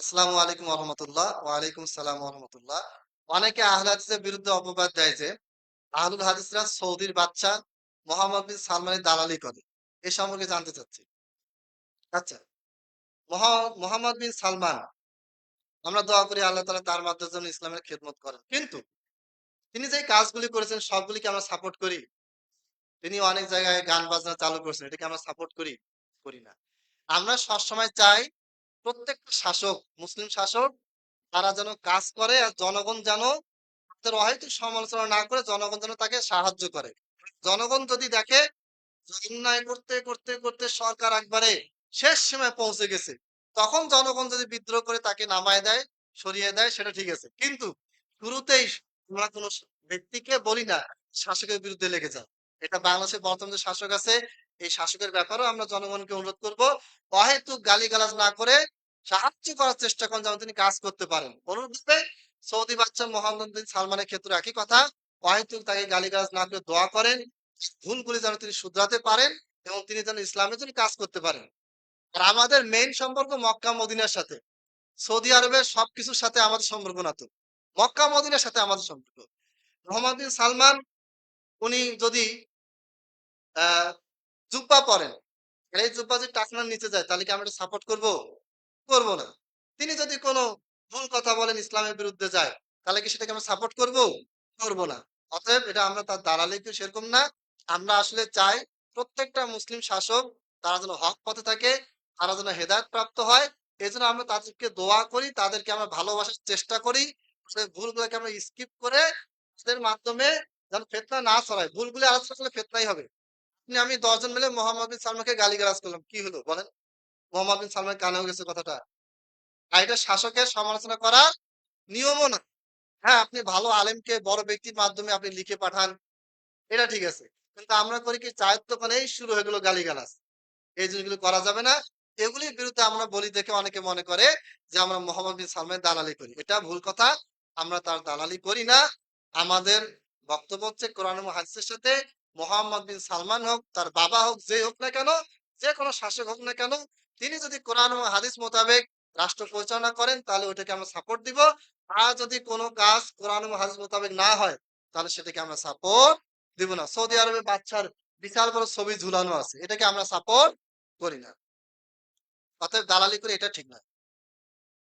আসসালামু আলাইকুম রহমতুল্লাহ। ওয়ালাইকুম সালাম রহমতুল্লাহ। অনেকে আহলে হাদিসের বিরুদ্ধে অপবাদ দেয় যে আহলুল হাদিসরা সৌদির বাদশা মোহাম্মদ বিন সালমানের দালালি করে। এ সম্পর্কে জানতে চাচ্ছি। আচ্ছা, মোহাম্মদ বিন সালমান, আমরা দোয়া করি আল্লাহ তাআলা তার মাধ্যমে যেন ইসলামের খেদমত করেন। কিন্তু তিনি যে কাজগুলি করেছেন সবগুলিকে আমরা সাপোর্ট করি। তিনি অনেক জায়গায় গান বাজনা চালু করেছেন। এটাকে আমরা সাপোর্ট করি? করি না। আমরা সবসময় চাই প্রত্যেকটা শাসক, মুসলিম শাসক তারা যেন কাজ করে আর জনগণ যেন তাদের অহেতুক সমালোচনা না করে জনগণ যেন তাকে সাহায্য করে। জনগণ যদি দেখে যে অন্যায় করতে করতে করতে সরকার একবারে শেষ সীমায় পৌঁছে গেছে, তখন জনগণ যদি বিদ্রোহ করে তাকে নামায় দেয়, সরিয়ে দেয়, সেটা ঠিক আছে। কিন্তু শুরুতেই আমরা কোনো ব্যক্তিকে বলি না শাসকের বিরুদ্ধে লেগে যাও। এটা বাংলাদেশের বর্তমান যে শাসক আছে এই শাসকের ব্যাপারেও আমরা জনগণকে অনুরোধ করব অহেতুক গালিগালাজ না করে সাহায্য করার চেষ্টা করেন যেন তিনি কাজ করতে পারেন। অনুরূপে সৌদি বাদশা মোহাম্মদ বিন সালমানের ক্ষেত্রে একই কথা। অহেতুক তাকে গালিগালাজ না করে দোয়া করেন, ভুলগুলি যেন তিনি শুধরাতে পারেন এবং তিনি যেন ইসলামের জন্য কাজ করতে পারেন। আর আমাদের মেইন সম্পর্ক মক্কা মদিনার সাথে। সৌদি আরবের সবকিছুর সাথে আমাদের সম্পর্ক না তো। মক্কা মদিনার সাথে আমাদের সম্পর্ক। মোহাম্মদ বিন সালমান উনি যদি আহ জুব্বা পরেন, আর এই জুব্বা যদি টাকনার নিচে যায় তাহলে কি আমরা এটা সাপোর্ট করব? করব না। তিনি যদি কোনো ভুল কথা বলেন ইসলামের বিরুদ্ধে যায়, তাহলে কি সেটাকে আমরা সাপোর্ট করব? করব না। অতএব এটা আমরা তার দালালি কেউ সেরকম না। আমরা আসলে চাই প্রত্যেকটা মুসলিম শাসক তারা যেন হক পথে থাকে, তারা যেন হেদায়েত প্রাপ্ত হয়। এজন্য আমরা তাদেরকে দোয়া করি, তাদেরকে আমরা ভালোবাসার চেষ্টা করি। তাদের ভুলগুলোকে আমরা স্কিপ করে তাদের মাধ্যমে যেন ফিতনা না ছড়ায়। ভুলগুলি আলোচনা করলে ফিতনাই হবে। আমি ১০ জন মিলে মোহাম্মদ বিন সালমানকে গালিগালাজ করলাম। কি হলো বলেন? মোহাম্মদ বিন সালমান কানেও গেছে কথাটা। আর এটা শাসকের সমালোচনা করার নিয়মও না। হ্যাঁ, আপনি ভালো আলেমকে বড় ব্যক্তির মাধ্যমে আপনি লিখে পাঠান, এটা ঠিক আছে। কিন্তু আমরা করি কি চায়ের দোকানেই শুরু হয়ে গেল গালিগালাজ। এই জিনিসগুলো করা যাবে না। এগুলির বিরুদ্ধে আমরা বলি দেখে অনেকে মনে করে যে আমরা মোহাম্মদ বিন সালমানের দালালি করি। এটা ভুল কথা। আমরা তার দালালি করি না। আমাদের বক্তব্য হচ্ছে কোরআন এবং হাদিসের সাথে মোহাম্মদ বিন সালমান হোক, তার বাবা হোক, যেই হোক না কেন, যে কোনো শাসক হোক না কেন, তিনি যদি কোরআন এবং হাদিস মোতাবেক রাষ্ট্র পরিচালনা করেন তাহলে ওইটাকে আমরা সাপোর্ট দিব। আর যদি কোনো কাজ কোরআন এবং হাদিস মোতাবেক না হয় তাহলে সেটাকে আমরা সাপোর্ট দিব না। সৌদি আরবে বাচ্চার বিশাল বড় ছবি ঝুলানো আছে। এটাকে আমরা সাপোর্ট করি না। অতএব দালালি করে এটা ঠিক নয়।